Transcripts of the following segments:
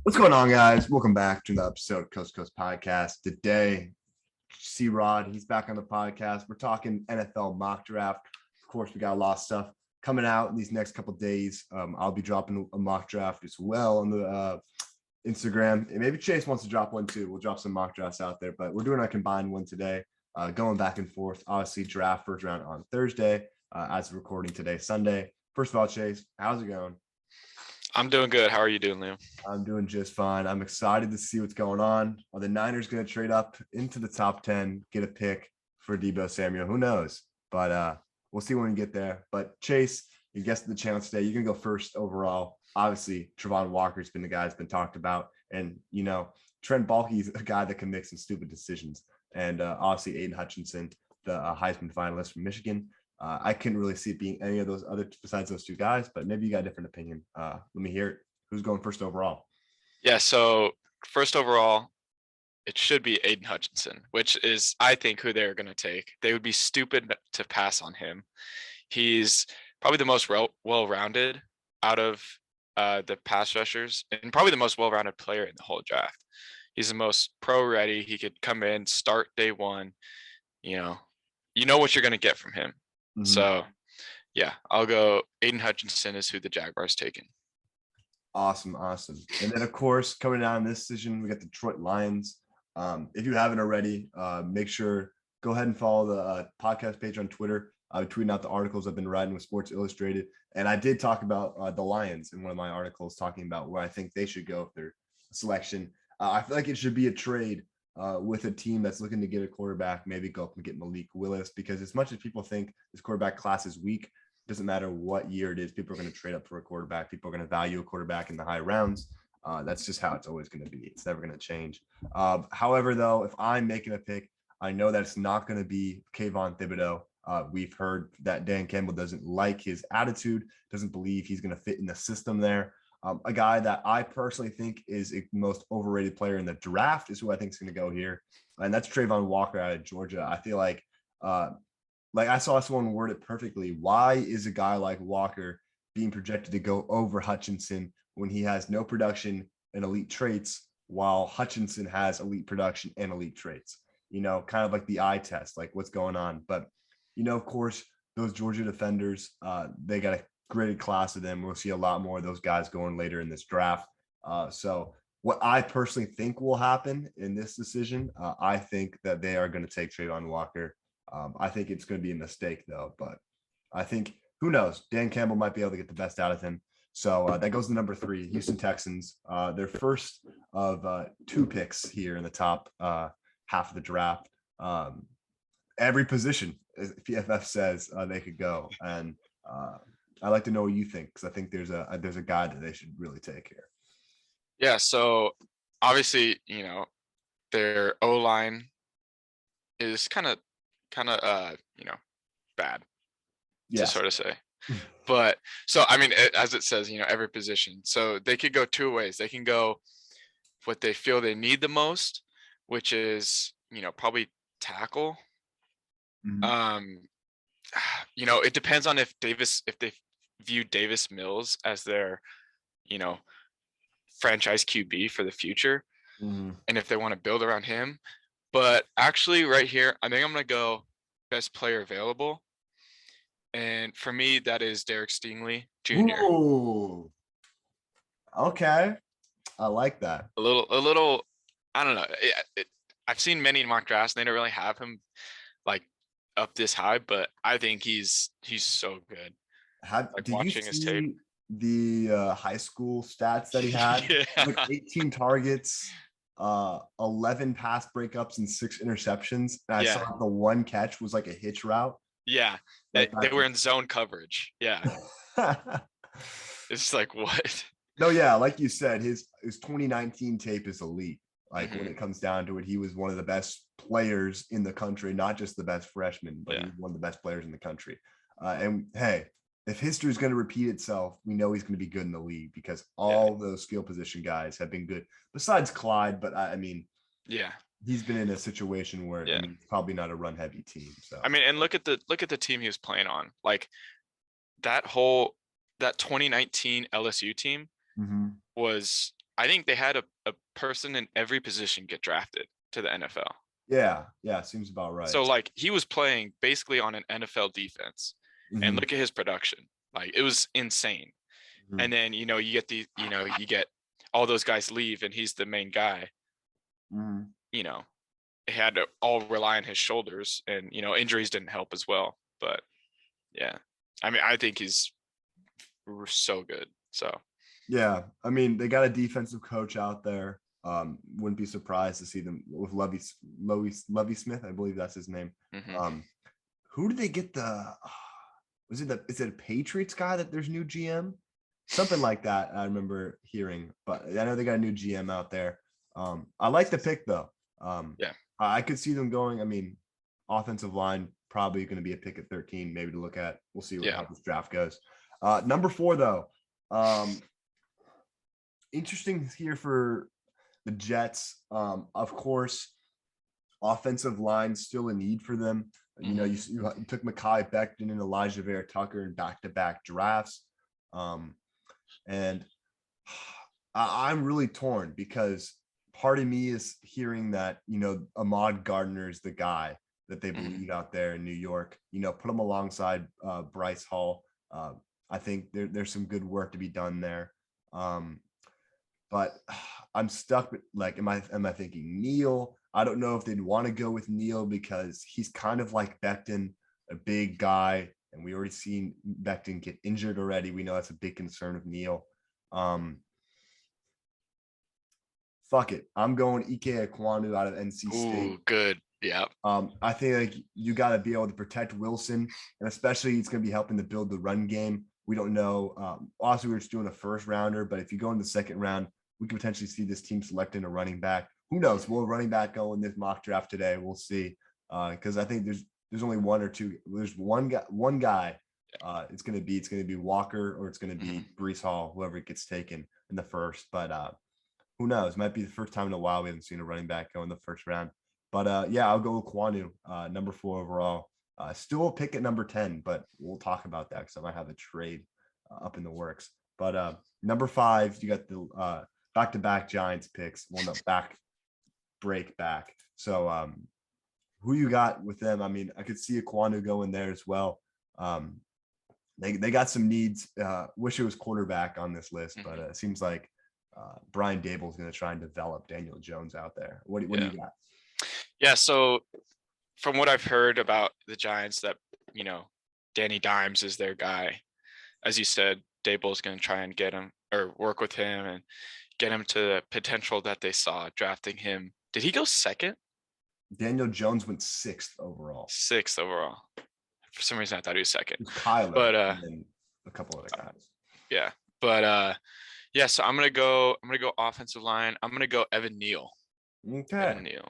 What's going on, guys? Welcome back to the episode of Coast to Coast Podcast. Today, C Rod, he's back on the podcast. We're talking NFL mock draft. Of course, we got a lot of stuff coming out in these next couple of days. I'll be dropping a mock draft as well on the Instagram. And maybe Chase wants to drop one too. We'll drop some mock drafts out there, but we're doing a combined one today, going back and forth. Obviously, draft first round on Thursday, as of recording today, Sunday. First of all, Chase, how's it going? I'm doing good. How are you doing, Liam? I'm doing just fine. I'm excited to see what's going on. Are the Niners going to trade up into the top 10, get a pick for Deebo Samuel? Who knows? But we'll see when we get there. But Chase, you guessed the chance today. You're going to go first overall. Obviously, Travon Walker's been the guy that's been talked about. And, Trent Baalke's a guy that can make some stupid decisions. And obviously, Aiden Hutchinson, the Heisman finalist from Michigan. I couldn't really see it being any of those other besides those two guys, but maybe you got a different opinion. Let me hear it. Who's going first overall? Yeah, so first overall, it should be Aiden Hutchinson, which is, I think, who they're going to take. They would be stupid to pass on him. He's probably the most well-rounded out of the pass rushers and probably the most well-rounded player in the whole draft. He's the most pro-ready. He could come in, start day one. You know what you're going to get from him. Mm-hmm. So, yeah, I'll go Aiden Hutchinson is who the Jaguars taking. Awesome. And then, of course, coming down in this decision, we got the Detroit Lions. If you haven't already, make sure go ahead and follow the podcast page on Twitter. I'm tweeting out the articles I've been writing with Sports Illustrated. And I did talk about the Lions in one of my articles, talking about where I think they should go with their selection. I feel like it should be a trade with a team that's looking to get a quarterback, maybe go up and get Malik Willis, because as much as people think this quarterback class is weak, it doesn't matter what year it is. People are going to trade up for a quarterback. People are going to value a quarterback in the high rounds. That's just how it's always going to be. It's never going to change. However, though, if I'm making a pick, I know that it's not going to be Kayvon Thibodeau. We've heard that Dan Campbell doesn't like his attitude, doesn't believe he's going to fit in the system there. A guy that I personally think is the most overrated player in the draft is who I think is going to go here. And that's Travon Walker out of Georgia. I feel like I saw someone word it perfectly. Why is a guy like Walker being projected to go over Hutchinson when he has no production and elite traits, while Hutchinson has elite production and elite traits? Kind of like the eye test, like what's going on. But, of course, those Georgia defenders, they got a graded class of them. We'll see a lot more of those guys going later in this draft. So what I personally think will happen in this decision, I think that they are going to take Travon Walker. I think it's going to be a mistake, though. But I think, who knows? Dan Campbell might be able to get the best out of him. So that goes to number 3, Houston Texans. Their first of 2 picks here in the top half of the draft. Every position, as PFF says, they could go. And I'd like to know what you think, because I think there's a guy that they should really take here. Yeah, so obviously, their O-line is kind of bad, to sort of say. But so, I mean, as it says, every position. So they could go 2 ways. They can go what they feel they need the most, which is, probably tackle. Mm-hmm. It depends on if they view Davis Mills as their, franchise QB for the future, and if they want to build around him. But actually, right here, I think I'm going to go best player available. And for me, that is Derek Stingley Jr. Ooh. Okay. I like that. A little, I don't know. I've seen many mock drafts, and they don't really have him like up this high, but I think he's so good. Did you see his tape, the high school stats that he had? Yeah. Like 18 targets, 11 pass breakups, and 6 interceptions. And I saw the one catch was like a hitch route. Yeah, they were in zone coverage. Yeah. It's like, what? No, yeah, like you said, his 2019 tape is elite. Like when it comes down to it, he was one of the best players in the country, not just the best freshman, but he was one of the best players in the country. And hey, if history is going to repeat itself, we know he's going to be good in the league, because all those skill position guys have been good besides Clyde. But I mean, he's been in a situation where it's probably not a run heavy team. So I mean, and look at the team he was playing on. Like that 2019 LSU team was I think they had a person in every position get drafted to the NFL. Yeah, seems about right. So like he was playing basically on an NFL defense, and Mhm, look at his production. Like it was insane. mhm, And then you get all those guys leave, and he's the main guy. mhm. You know, it had to all rely on his shoulders, and injuries didn't help as well. But yeah, I mean, I think he's so good. So Yeah, I mean, they got a defensive coach out there. Wouldn't be surprised to see them with Lovey Smith, I believe that's his name. mhm. Um, who did they get is it a Patriots guy that there's new GM? Something like that, I remember hearing, but I know they got a new GM out there. I like the pick though. Yeah, I could see them going. I mean, offensive line probably going to be a pick at 13, maybe to look at. We'll see yeah. how this draft goes. Number 4 though. Interesting here for the Jets. Of course, offensive line still a need for them. You took Mekhi Becton and Elijah Vera Tucker in back-to-back drafts. Um, and I'm really torn because part of me is hearing that, Ahmad Gardner is the guy that they Mhm. believe out there in New York. Put him alongside Bryce Hall. I think there's some good work to be done there. But I'm stuck with like, am I thinking Neal? I don't know if they'd want to go with Neal because he's kind of like Becton, a big guy, and we already seen Becton get injured already. We know that's a big concern of Neal. Um, Fuck it, I'm going Ike Ekwonu out of NC State. Ooh, good. Yeah. I think like you got to be able to protect Wilson, and especially it's going to be helping to build the run game. We don't know. Also, we are just doing a first rounder, but if you go in the second round, we could potentially see this team selecting a running back. Who knows? Will a running back go in this mock draft today? We'll see. Because I think there's only one or two. There's one guy. It's gonna be Walker or it's gonna be Mhm. Brees Hall, whoever gets taken in the first. But who knows? Might be the first time in a while we haven't seen a running back go in the first round. But yeah, I'll go with Kwanu, number 4 overall. Still a pick at number 10, but we'll talk about that because I might have a trade up in the works. But number 5, you got the back-to-back Giants picks. Well, no, break back. So who you got with them? I mean, I could see a Kwanu go in there as well. They got some needs. Wish it was quarterback on this list, but Mhm. it seems like Brian Dable is going to try and develop Daniel Jones out there. What do Yeah. you got? Yeah. So from what I've heard about the Giants, that you know, Danny Dimes is their guy. As you said, Dable's going to try and get him or work with him and get him to the potential that they saw drafting him. Did he go second? Daniel Jones went 6th overall. Sixth overall. For some reason, I thought he was second. It was Kyler But and then a couple other guys. yeah. But yeah. So I'm gonna go. I'm gonna go offensive line. I'm gonna go Evan Neal. Okay. Evan Neal.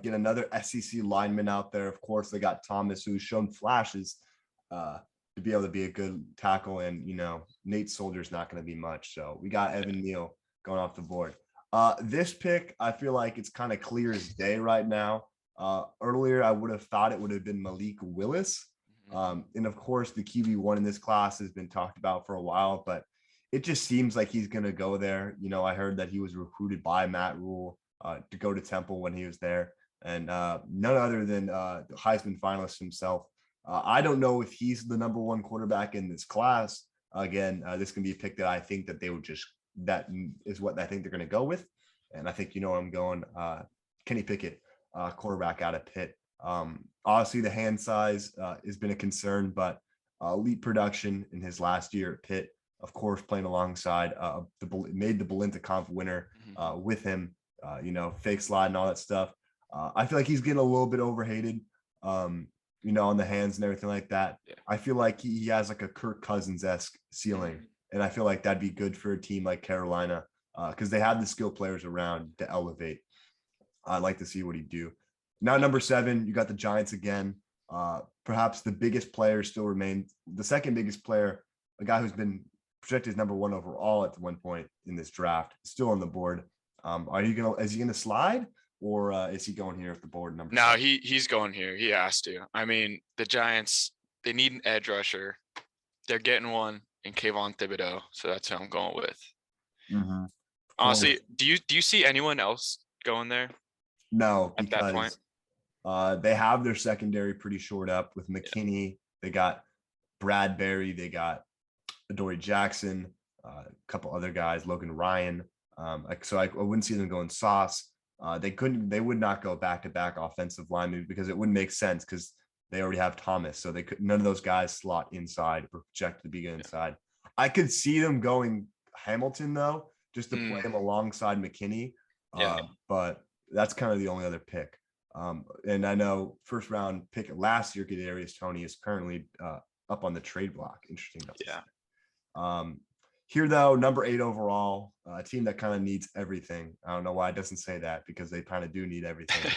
Get another SEC lineman out there. Of course, they got Thomas, who's shown flashes to be able to be a good tackle, and Nate Soldier's not going to be much. So we got Evan Neal going off the board. This pick, I feel like it's kind of clear as day right now. Earlier, I would have thought it would have been Malik Willis. And of course, the QB1 in this class has been talked about for a while, but it just seems like he's going to go there. I heard that he was recruited by Matt Rule to go to Temple when he was there, and none other than the Heisman finalist himself. I don't know if he's the number 1 quarterback in this class. Again, this can be a pick that I think that that is what I think they're going to go with, and I think where I'm going. Kenny Pickett, quarterback out of Pitt. Obviously, the hand size has been a concern, but elite production in his last year at Pitt. Of course, playing alongside made the Belinta Conf winner with him. Fake slide and all that stuff. I feel like he's getting a little bit overhated, on the hands and everything like that. Yeah. I feel like he has like a Kirk Cousins-esque ceiling. Mhm. And I feel like that'd be good for a team like Carolina because they have the skill players around to elevate. I'd like to see what he'd do. Now, number 7, you got the Giants again. Perhaps the biggest player still remains the second biggest player, a guy who's been projected as number 1 overall at one point in this draft, still on the board. Is he gonna slide, or is he going here at the board number No, 7? he's going here. He has to. I mean, the Giants, they need an edge rusher. They're getting one in Kayvon Thibodeau, so that's who I'm going with. Mm-hmm. Honestly, do you see anyone else going there No, at that point? because they have their secondary pretty shored up with McKinney. They got Bradbury. They got Adoree Jackson, a couple other guys, Logan Ryan. So I wouldn't see them going Sauce. They would not go back to back offensive linemen because it wouldn't make sense because they already have Thomas. So they could, none of those guys slot inside or project to be inside. I could see them going Hamilton though, just to play him alongside McKinney. Yeah. But that's kind of the only other pick. And I know first round pick last year, Kadarius Toney is currently up on the trade block. Interesting. Yeah. Here though, number 8 overall, a team that kind of needs everything. I don't know why it doesn't say that because they kind of do need everything.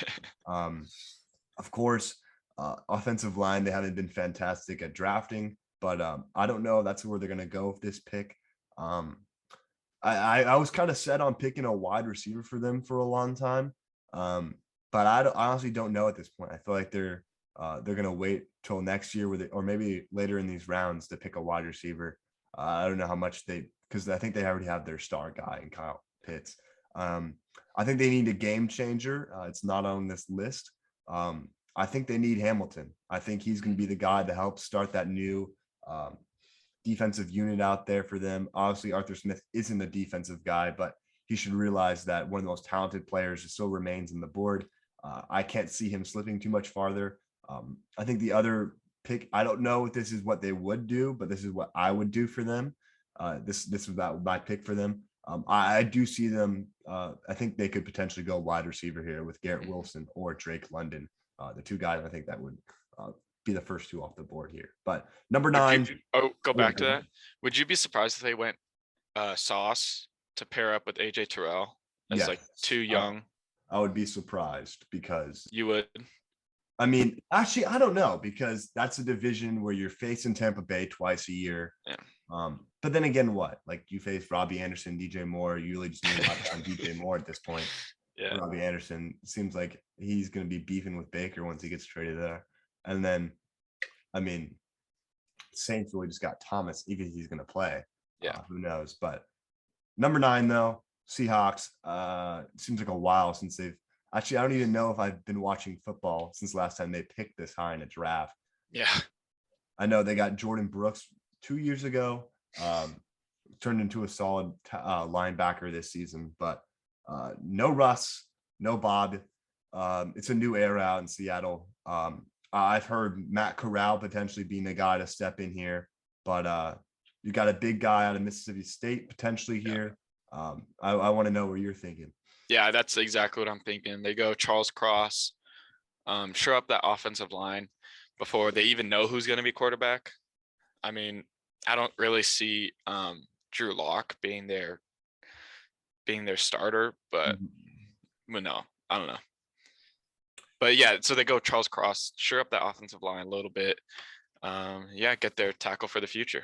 Of course, offensive line, they haven't been fantastic at drafting, but I don't know if that's where they're going to go with this pick. I was kind of set on picking a wide receiver for them for a long time. But I honestly don't know at this point. I feel like they're going to wait till next year or maybe later in these rounds to pick a wide receiver. I don't know how much because I think they already have their star guy in Kyle Pitts. I think they need a game changer. It's not on this list. I think they need Hamilton. I think he's going to be the guy to help start that new defensive unit out there for them. Obviously, Arthur Smith isn't a defensive guy, but he should realize that one of the most talented players still remains on the board. I can't see him slipping too much farther. I think the other pick, I don't know if this is what they would do, but this is what I would do for them. This is my pick for them. I do see them. I think they could potentially go wide receiver here with Garrett Wilson or Drake London. The two guys I think that would be the first two off the board here. But number 9. Go back to that. Would you be surprised if they went Sauce to pair up with AJ Terrell as like too young? I would be surprised because you would. I mean, actually, I don't know because that's a division where you're facing Tampa Bay twice a year. Yeah. But then again, what? Like you face Robbie Anderson, DJ Moore. You really just need a lot on DJ Moore at this point. Yeah. Robbie Anderson seems like he's going to be beefing with Baker once he gets traded there. And then, I mean, Saints really just got Thomas, even if he's going to play. Yeah. Who knows? But number 9, though, Seahawks. It seems like a while since they've actually, I don't even know if I've been watching football since last time they picked this high in a draft. Yeah. I know they got Jordan Brooks 2 years ago, turned into a solid linebacker this season, but no Russ, no Bob. It's a new era out in Seattle. I've heard Matt Corral potentially being the guy to step in here, but you got a big guy out of Mississippi State potentially here. I want to know what you're thinking. Yeah, that's exactly what I'm thinking. They go Charles Cross, shore up that offensive line before they even know who's going to be quarterback. I mean, I don't really see Drew Lock being their starter, but no, I don't know. But yeah, so they go Charles Cross, shore up that offensive line a little bit. Get their tackle for the future.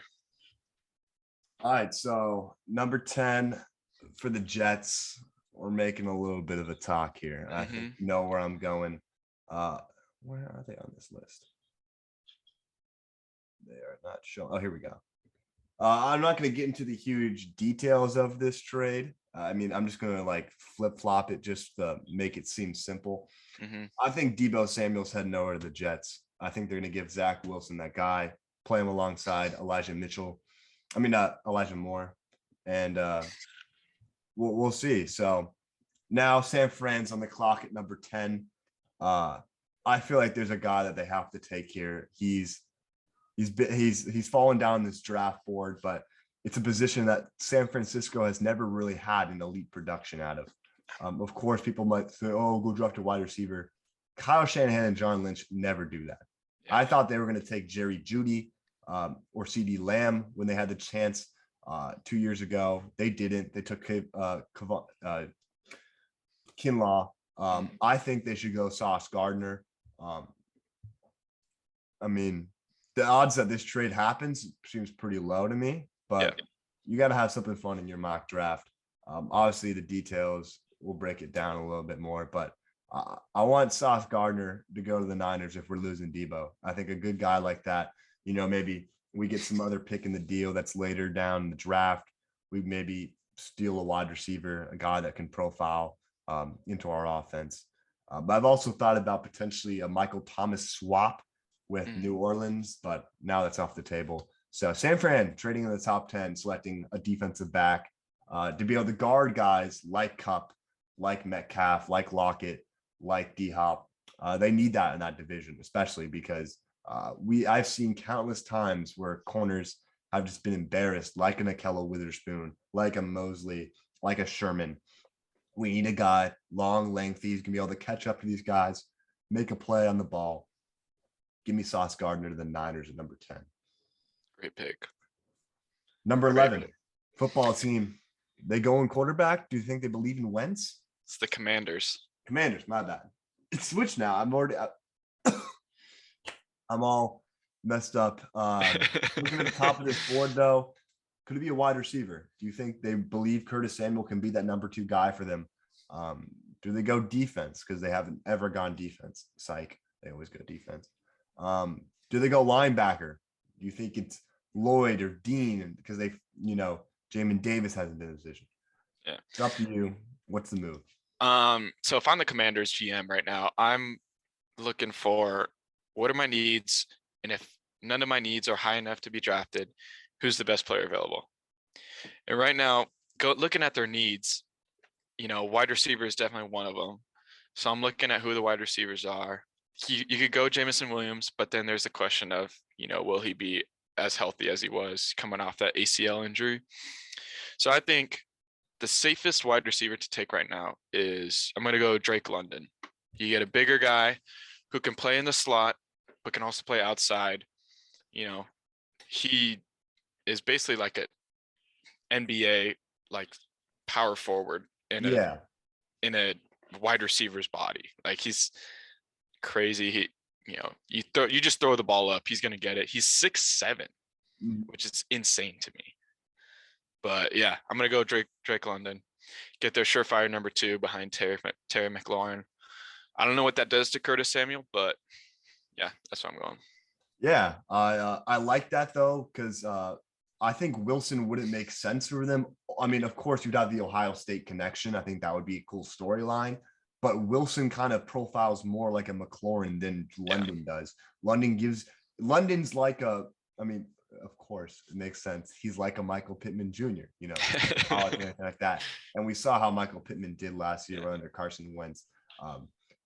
All right, so number 10 for the Jets. We're making a little bit of a talk here. I think you know where I'm going. Where are they on this list? They are not showing. Oh, here we go. I'm not going to get into the huge details of this trade. I mean, I'm just going to like flip flop it just to make it seem simple. I think Deebo Samuel's heading over to the Jets. I think they're going to give Zach Wilson that guy, play him alongside Elijah Moore, and we'll see. So now San Fran's on the clock at number 10. I feel like there's a guy that they have to take here. He's fallen down this draft board, but it's a position that San Francisco has never really had an elite production out of. Of course, people might say, "Oh, go draft a wide receiver." Kyle Shanahan and John Lynch never do that. Yeah. I thought they were going to take Jerry Jeudy or CeeDee Lamb when they had the chance 2 years ago. They didn't. They took Kinlaw. I think they should go Sauce Gardner. I mean, the odds that this trade happens seems pretty low to me, but you got to have something fun in your mock draft. Obviously, the details will break it down a little bit more, but I want Sauce Gardner to go to the Niners if we're losing Deebo. I think a good guy like that, maybe we get some other pick in the deal that's later down in the draft. We maybe steal a wide receiver, a guy that can profile into our offense. But I've also thought about potentially a Michael Thomas swap with New Orleans, but now that's off the table. So San Fran trading in the top 10, selecting a defensive back to be able to guard guys like Cup, like Metcalf, like Lockett, like D Hop. They need that in that division, especially because I've seen countless times where corners have just been embarrassed, like an Akello Witherspoon, like a Mosley, like a Sherman. We need a guy long, lengthy. He's gonna be able to catch up to these guys, make a play on the ball. Give me Sauce Gardner to the Niners at number 10. Great pick. Number 11, football team. They go in quarterback. Do you think they believe in Wentz? It's the Commanders. Commanders, my bad. It's switched now. I'm all messed up. Looking at the top of this board, though, could it be a wide receiver? Do you think they believe Curtis Samuel can be that number 2 guy for them? Do they go defense because they haven't ever gone defense? Psych. They always go defense. Do they go linebacker? Do you think it's Lloyd or Dean because Jamin Davis hasn't been in a position? Yeah, it's up to you. What's the move? So if I'm the Commanders GM right now, I'm looking for what are my needs, and if none of my needs are high enough to be drafted, who's the best player available? And right now, looking at their needs, wide receiver is definitely one of them. So I'm looking at who the wide receivers are. You could go Jameson Williams, but then there's the question of, will he be as healthy as he was coming off that ACL injury? So I think the safest wide receiver to take right now is I'm going to go Drake London. You get a bigger guy who can play in the slot, but can also play outside. He is basically like an NBA like power forward in a wide receiver's body. Like he's crazy. He, you just throw the ball up, he's gonna get it. He's 6'7", which is insane to me. But yeah, I'm gonna go Drake London. Get their surefire number 2 behind Terry McLaurin. I don't know what that does to Curtis Samuel, but yeah, that's what I'm going. Yeah, I like that though because I think Wilson wouldn't make sense for them. I mean, of course, you'd have the Ohio State connection. I think that would be a cool storyline. But Wilson kind of profiles more like a McLaurin than London does. London's like of course, it makes sense. He's like a Michael Pittman Jr., like that. And we saw how Michael Pittman did last year under Carson Wentz.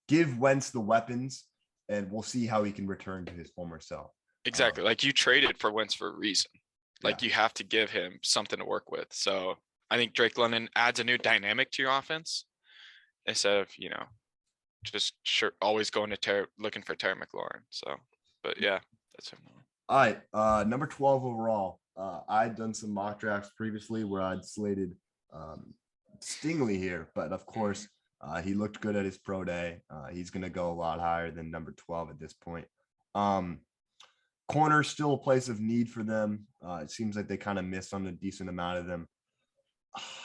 Give Wentz the weapons, and we'll see how he can return to his former self. Exactly. Like you traded for Wentz for a reason. Like you have to give him something to work with. So I think Drake London adds a new dynamic to your offense instead of, just always going to looking for Terry McLaurin. So, but yeah, that's him. All right. Number 12 overall. I'd done some mock drafts previously where I'd slated Stingley here, but of course, he looked good at his pro day. He's going to go a lot higher than number 12 at this point. Corner still a place of need for them. It seems like they kind of missed on a decent amount of them.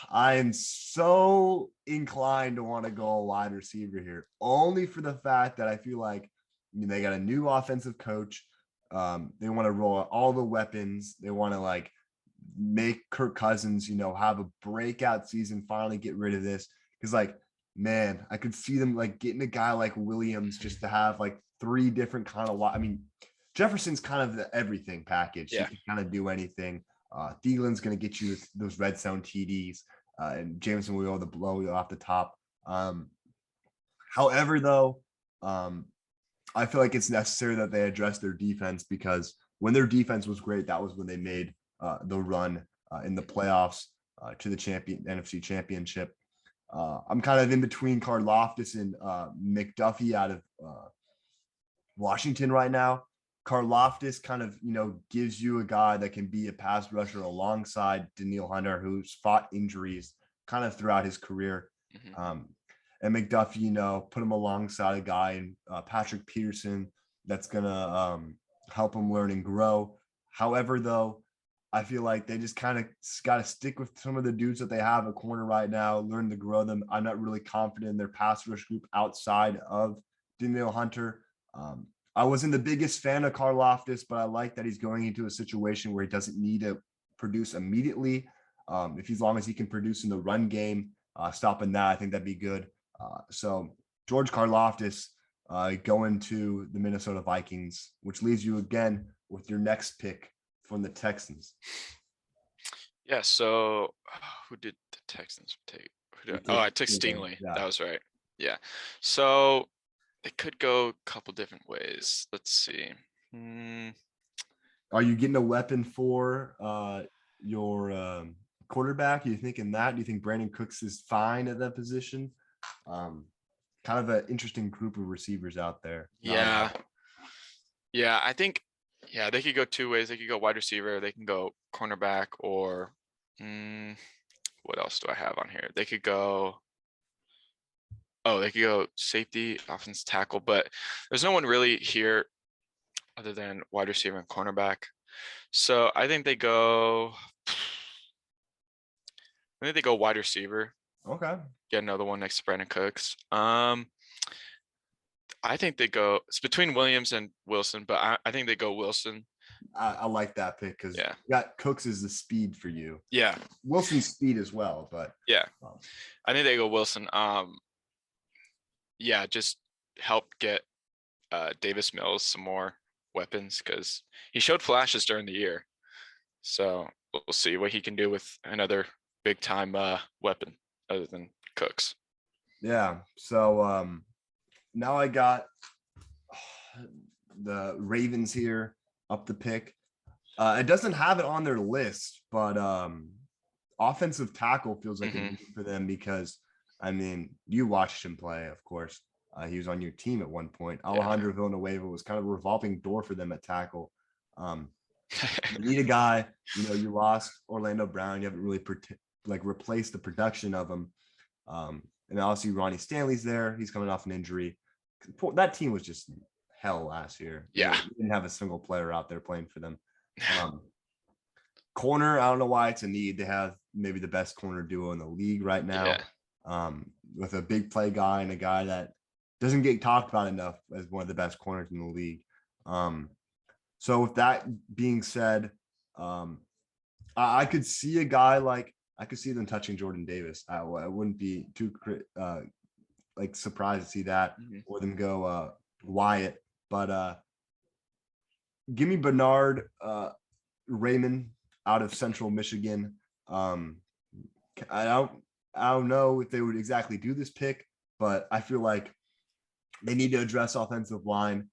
I am so inclined to want to go a wide receiver here, only for the fact that I feel like they got a new offensive coach. They want to roll out all the weapons. They want to make Kirk Cousins, have a breakout season, finally get rid of this. Because man, I could see them getting a guy like Williams just to have 3 different kind of Jefferson's kind of the everything package. Yeah. He can kind of do anything. Thielen's going to get you those red zone TDs, and Jameson will be able to blow you off the top. However, though, I feel like it's necessary that they address their defense because when their defense was great, that was when they made the run in the playoffs to the NFC Championship. I'm kind of in between Karlaftis and McDuffie out of Washington right now. Karlaftis kind of, gives you a guy that can be a pass rusher alongside Danielle Hunter, who's fought injuries kind of throughout his career. And McDuffie, put him alongside a guy in Patrick Peterson that's going to help him learn and grow. However, though, I feel like they just kind of got to stick with some of the dudes that they have at corner right now, learn to grow them. I'm not really confident in their pass rush group outside of Danielle Hunter. I wasn't the biggest fan of Karlaftis, but I like that he's going into a situation where he doesn't need to produce immediately. If as long as he can produce in the run game, stopping that, I think that'd be good. So George Karlaftis going to the Minnesota Vikings, which leaves you again with your next pick from the Texans. Yeah. So who did the Texans take? I took Stingley. Yeah. That was right. Yeah. So it could go a couple different ways. Let's see. Are you getting a weapon for your quarterback? Are you thinking that? Do you think Brandon Cooks is fine at that position? Kind of an interesting group of receivers out there. Yeah. Yeah. I think, yeah, they could go two ways. They could go wide receiver, they can go cornerback, or what else do I have on here? They could go safety, offense tackle, but there's no one really here other than wide receiver and cornerback. So I think they go wide receiver. Okay. Get another one next to Brandon Cooks. I think it's between Williams and Wilson, but I think they go Wilson. I like that pick because Yeah, you got Cooks is the speed for you. Yeah. Wilson's speed as well, but Yeah. I think they go Wilson. Yeah, just help get Davis Mills some more weapons because he showed flashes during the year. So we'll see what he can do with another big time weapon other than Cooks. Yeah. So now I got the Ravens here up the pick. It doesn't have it on their list, but offensive tackle feels like a need for them because, I mean, you watched him play, of course. He was on your team at one point. Alejandro Villanueva was kind of a revolving door for them at tackle. You need a guy, you lost Orlando Brown. You haven't really replaced the production of him. And obviously Ronnie Stanley's there. He's coming off an injury. That team was just hell last year. Yeah. They didn't have a single player out there playing for them. Corner, I don't know why it's a need. They have maybe the best corner duo in the league right now. Yeah. With a big play guy and a guy that doesn't get talked about enough as one of the best corners in the league. So with that being said, I could see a guy I could see them touching Jordan Davis. I wouldn't be too surprised to see that, or them go Wyatt. But give me Bernard Raymond out of Central Michigan. I don't know if they would exactly do this pick, but I feel like they need to address offensive line.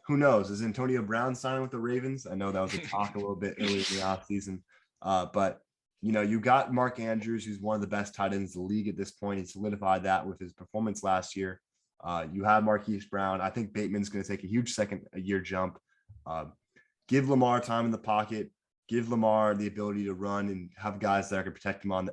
Who knows? Is Antonio Brown signing with the Ravens? I know that was a talk a little bit earlier in the offseason. But you got Mark Andrews, who's one of the best tight ends in the league at this point. He solidified that with his performance last year. You have Marquise Brown. I think Bateman's going to take a huge second-year jump. Give Lamar time in the pocket. Give Lamar the ability to run and have guys that can protect him on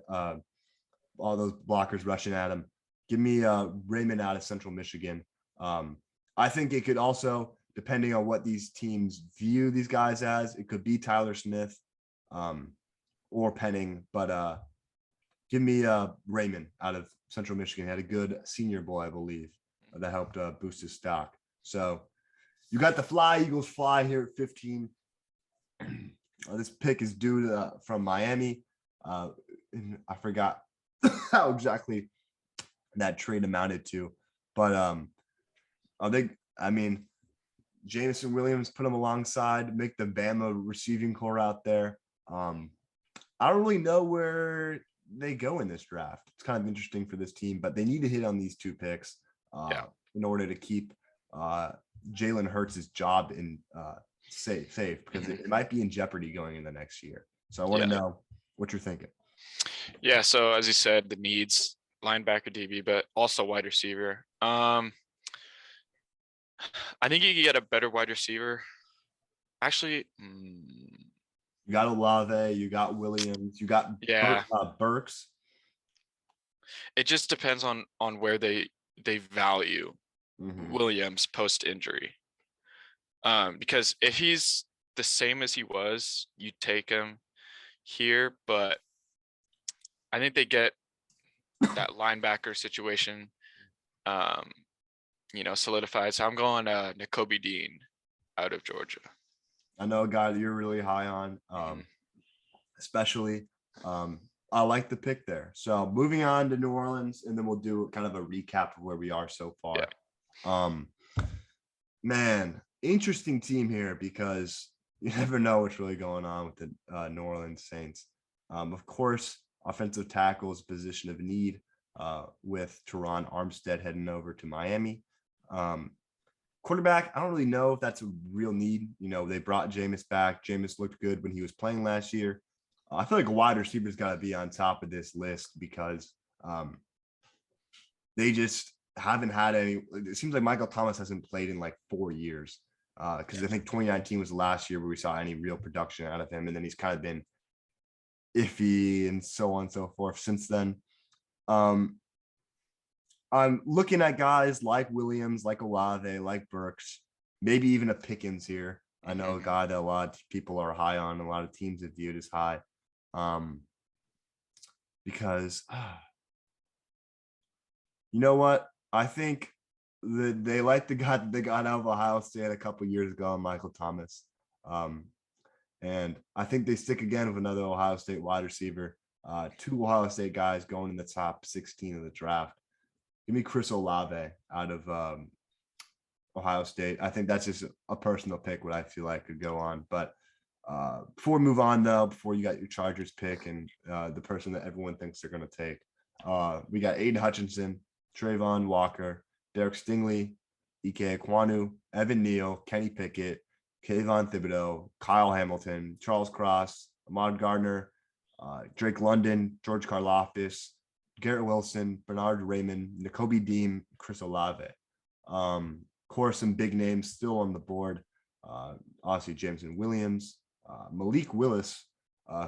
all those blockers rushing at him. Give me Raymond out of Central Michigan. I think it could also, depending on what these teams view these guys as, it could be Tyler Smith or Penning. But give me Raymond out of Central Michigan. He had a good Senior Bowl, I believe, that helped boost his stock. So you got the Fly Eagles fly here at 15. This pick is due from Miami. And I forgot how exactly that trade amounted to, but Jameson Williams, put him alongside, make the Bama receiving core out there. I don't really know where they go in this draft. It's kind of interesting for this team, but they need to hit on these two picks in order to keep Jalen Hurts' job in safe because it might be in jeopardy going in the next year. So I want to know what you're thinking. Yeah. So as you said, the needs linebacker, DB, but also wide receiver. I think you can get a better wide receiver. Actually, you got Olave, you got Williams, you got Burks. It just depends on where they value Williams post injury. Because if he's the same as he was, you take him here, but I think they get that linebacker situation solidified. So I'm going Nakobe Dean out of Georgia. I know a guy that you're really high on, especially I like the pick there. So moving on to New Orleans, and then we'll do kind of a recap of where we are so Yeah. far. Man, interesting team here because you never know what's really going on with the New Orleans Saints. Of course, offensive tackle is a position of need with Teron Armstead heading over to Miami. Quarterback, I don't really know if that's a real need. They brought Jameis back. Jameis looked good when he was playing last year. I feel like a wide receiver's got to be on top of this list because they just haven't had any. It seems like Michael Thomas hasn't played in like 4 years because I think 2019 was the last year where we saw any real production out of him, and then he's kind of been iffy and so on and so forth since then. I'm looking at guys like Williams, like Olave, like Burks, maybe even a Pickens here. I know a guy that a lot of people are high on, a lot of teams have viewed as high. Because you know what? I think they like the guy that they got out of Ohio State a couple years ago, Michael Thomas. And I think they stick again with another Ohio State wide receiver. 2 Ohio State guys going in the top 16 of the draft. Give me Chris Olave out of Ohio State. I think that's just a personal pick, what I feel like could go on. But before we move on, though, before you got your Chargers pick and the person that everyone thinks they're going to take, we got Aiden Hutchinson, Trayvon Walker, Derek Stingley, Ike Ekwonu, Evan Neal, Kenny Pickett, Kayvon Thibodeau, Kyle Hamilton, Charles Cross, Ahmad Gardner, Drake London, George Karlaftis, Garrett Wilson, Bernard Raymond, Nakobe Dean, Chris Olave. Of course, some big names still on the board. Obviously, Jameson Williams, Malik Willis,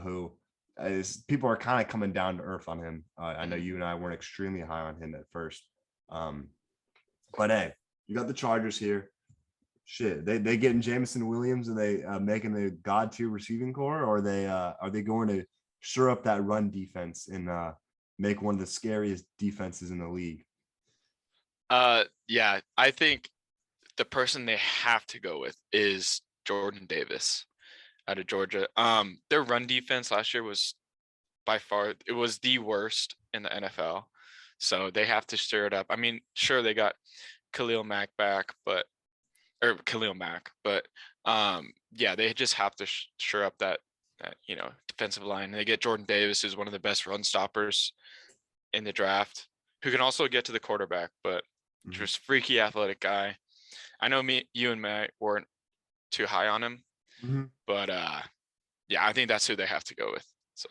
who is people are kind of coming down to earth on him. I know you and I weren't extremely high on him at first. But hey, you got the Chargers here. Shit, they getting Jameson Williams and they making the god tier receiving core, or are they going to shore up that run defense and make one of the scariest defenses in the league? Yeah, I think the person they have to go with is Jordan Davis out of Georgia. Their run defense last year was by far it was the worst in the NFL. So they have to stir it up. I mean, sure they got Khalil Mack back, but yeah, they just have to sure up that defensive line. They get Jordan Davis, who's one of the best run stoppers in the draft, who can also get to the quarterback, but just freaky athletic guy. I know you and Matt weren't too high on him, but yeah, I think that's who they have to go with. So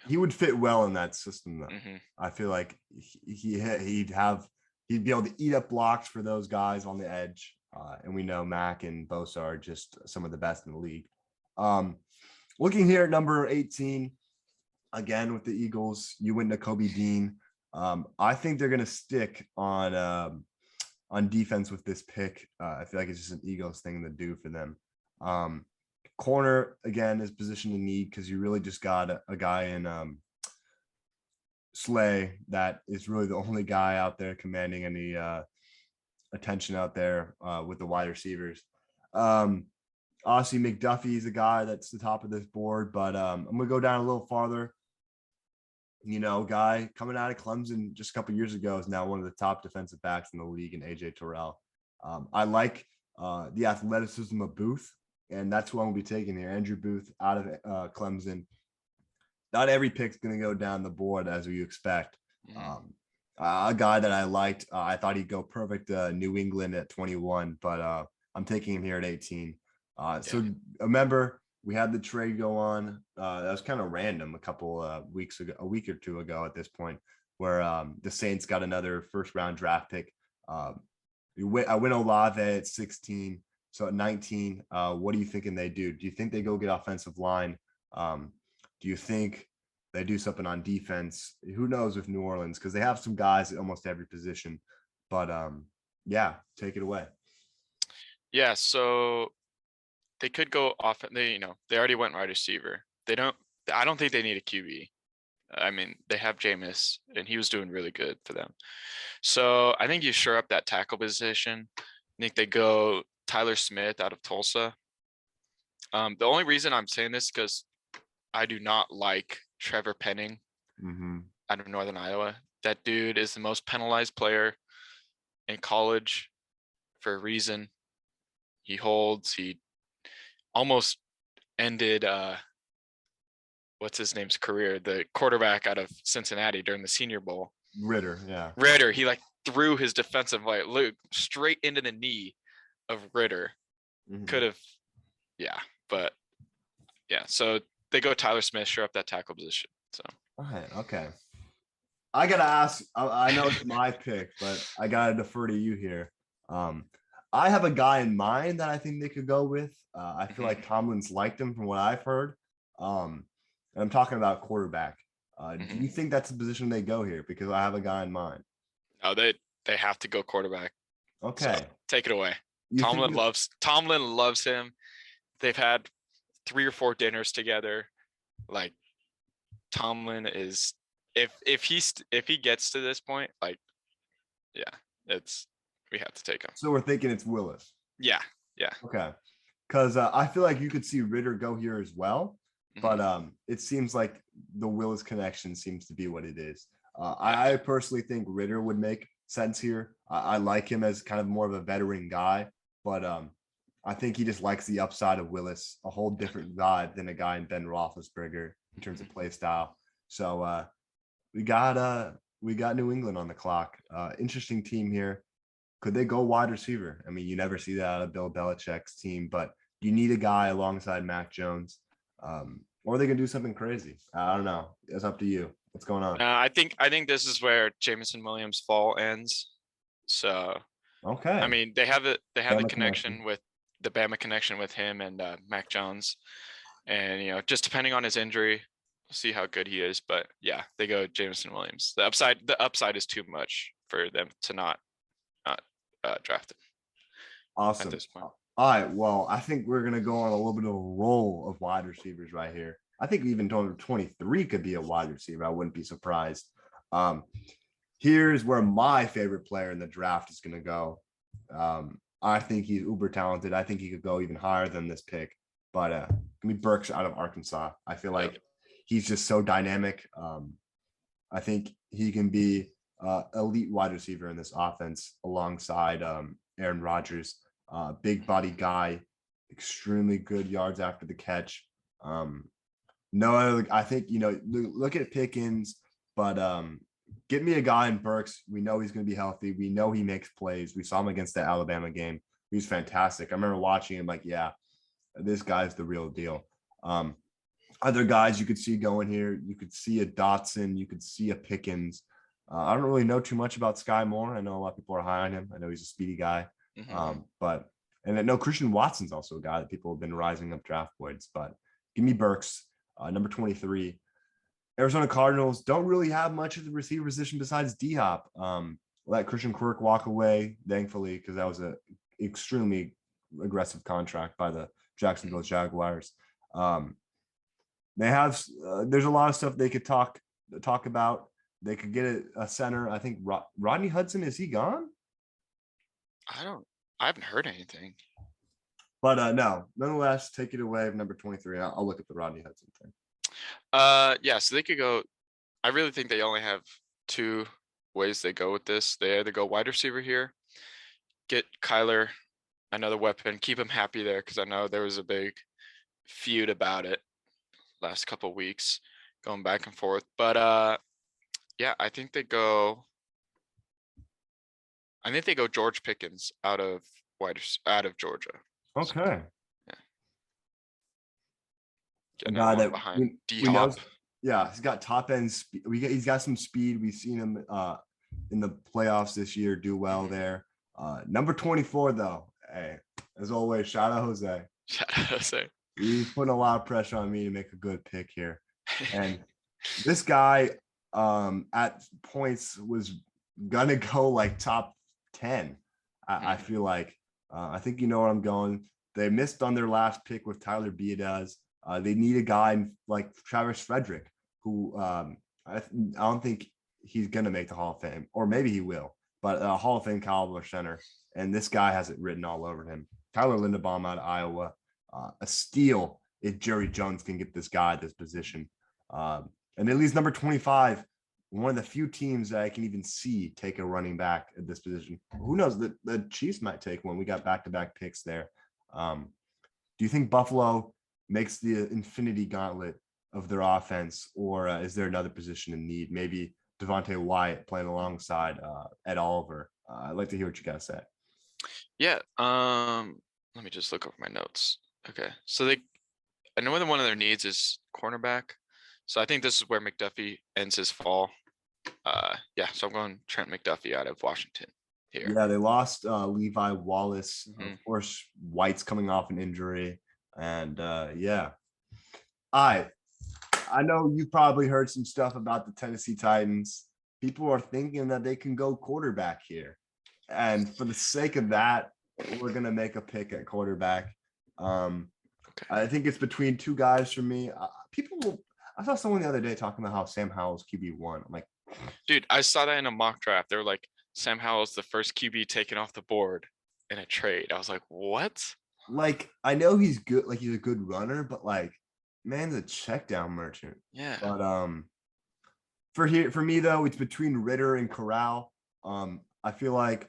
he would fit well in that system, though. I feel like he'd be able to eat up blocks for those guys on the edge. And we know Mack and Bosa are just some of the best in the league. Looking here at number 18, again with the Eagles, you went Nakobe Dean. I think they're going to stick on defense with this pick. I feel like it's just an Eagles thing to do for them. Corner, again, is position in need because you really just got a guy in Slay that is really the only guy out there commanding any attention out there with the wide receivers. Obviously, McDuffie is a guy that's the top of this board, but I'm going to go down a little farther. Guy coming out of Clemson just a couple years ago is now one of the top defensive backs in the league in AJ Terrell. I like the athleticism of Booth, and that's who I'm going to be taking here. Andrew Booth out of Clemson. Not every pick's going to go down the board as we expect. A guy that I liked, I thought he'd go perfect New England at 21, but I'm taking him here at 18. So remember, we had the trade go on. That was kind of random a week or two ago at this point, where the Saints got another first-round draft pick. I went Olave at 16. So at 19, what are you thinking they do? Do you think they go get offensive line? Do you think they do something on defense? Who knows with New Orleans, because they have some guys at almost every position. But yeah, take it away. Yeah, so they could go off. They already went wide receiver. I don't think they need a QB. I mean, they have Jameis, and he was doing really good for them. So I think you shore up that tackle position. I think they go Tyler Smith out of Tulsa. The only reason I'm saying this because I do not like Trevor Penning Mm-hmm. out of Northern Iowa. That dude is the most penalized player in college for a reason. He almost ended what's his name's career, the quarterback out of Cincinnati during the Senior Bowl. Ritter, yeah. Ritter, he like threw his defensive look straight into the knee of Ritter. Mm-hmm. Could have, yeah, but yeah. So they go Tyler Smith, sure up that tackle position. So all right, okay. I gotta ask. I know it's my pick, but I gotta defer to you here. I have a guy in mind that I think they could go with. I feel like Tomlin's liked him from what I've heard. And I'm talking about quarterback. Do you think that's the position they go here? Because I have a guy in mind. Oh, they have to go quarterback. Okay, so take it away. You Tomlin loves him. They've had 3 or 4 dinners together. Like Tomlin is, if he gets to this point, like, yeah, we have to take him. So we're thinking it's Willis. Yeah. Okay, because I feel like you could see Ritter go here as well, but it seems like the Willis connection seems to be what it is. I personally think Ritter would make sense here. I like him as kind of more of a veteran guy, but I think he just likes the upside of Willis, a whole different vibe than a guy in Ben Roethlisberger in terms of play style. So we got New England on the clock. Interesting team here. Could they go wide receiver? I mean, you never see that out of Bill Belichick's team, but you need a guy alongside Mac Jones, or they can do something crazy. I don't know. It's up to you. What's going on? I think this is where Jameson Williams' fall ends. So okay, I mean, they have the Bama connection with the Bama connection with him and Mac Jones, and just depending on his injury, we'll see how good he is. But yeah, they go Jameson Williams. The upside is too much for them to not draft him. Awesome. At this point. All right. Well, I think we're gonna go on a little bit of a roll of wide receivers right here. I think even 23 could be a wide receiver. I wouldn't be surprised. Here's where my favorite player in the draft is gonna go. I think he's uber talented. I think he could go even higher than this pick. But give me Burks out of Arkansas. I feel like he's just so dynamic. I think he can be elite wide receiver in this offense alongside Aaron Rodgers. Big body guy, extremely good yards after the catch. I think, look at Pickens, but get me a guy in Burks. We know he's going to be healthy. We know he makes plays. We saw him against the Alabama game. He was fantastic. I remember watching him like, yeah, this guy's the real deal. Other guys you could see going here, you could see a Dotson, you could see a Pickens. I don't really know too much about Sky Moore. I know a lot of people are high on him. I know he's a speedy guy. And I know Christian Watson's also a guy that people have been rising up draft boards. But give me Burks, number 23. Arizona Cardinals don't really have much of the receiver position besides D-Hop. Let Christian Kirk walk away, thankfully, because that was an extremely aggressive contract by the Jacksonville Jaguars. They have there's a lot of stuff they could talk about. They could get a center. I think Rodney Hudson, is he gone? I haven't heard anything. But no, nonetheless, take it away of number 23. I'll look at the Rodney Hudson thing. Yeah, so they could go. I really think they only have 2 ways they go with this. They either go wide receiver here, get Kyler another weapon, keep him happy there, because I know there was a big feud about it last couple of weeks, going back and forth. But yeah, I think they go George Pickens out of Georgia. Okay. Getting a guy that behind D-Hop. Yeah, he's got top end speed. He's got some speed. We've seen him in the playoffs this year do well there. Number 24 though. Hey, as always, shout out Jose. Shout out Jose. He's putting a lot of pressure on me to make a good pick here. And this guy at points was gonna go like top 10. I feel like I think you know where I'm going. They missed on their last pick with Tyler Biadasz. They need a guy like Travis Frederick, who I don't think he's going to make the Hall of Fame, or maybe he will, but a Hall of Fame caliber center. And this guy has it written all over him. Tyler Linderbaum out of Iowa, a steal if Jerry Jones can get this guy at this position. And at least number 25, one of the few teams that I can even see take a running back at this position. Who knows? The Chiefs might take one. We got back-to-back picks there. Do you think Buffalo makes the infinity gauntlet of their offense, or is there another position in need? Maybe Devontae Wyatt playing alongside Ed Oliver. I'd like to hear what you guys say. Yeah. Let me just look over my notes. Okay. So I know that one of their needs is cornerback. So I think this is where McDuffie ends his fall. Yeah. So I'm going Trent McDuffie out of Washington here. Yeah, they lost Levi Wallace. Mhm. Of course, White's coming off an injury. And yeah. I know you probably heard some stuff about the Tennessee Titans. People are thinking that they can go quarterback here. And for the sake of that, we're going to make a pick at quarterback. Okay. I think it's between two guys for me. I saw someone the other day talking about how Sam Howell's QB1. I'm like, Dude, I saw that in a mock draft. They were like, Sam Howell's the first QB taken off the board in a trade. I was like, what? like I know he's good, like he's a good runner, but like, man's a check down merchant. Yeah. But for me though, it's between Ritter and Corral. I feel like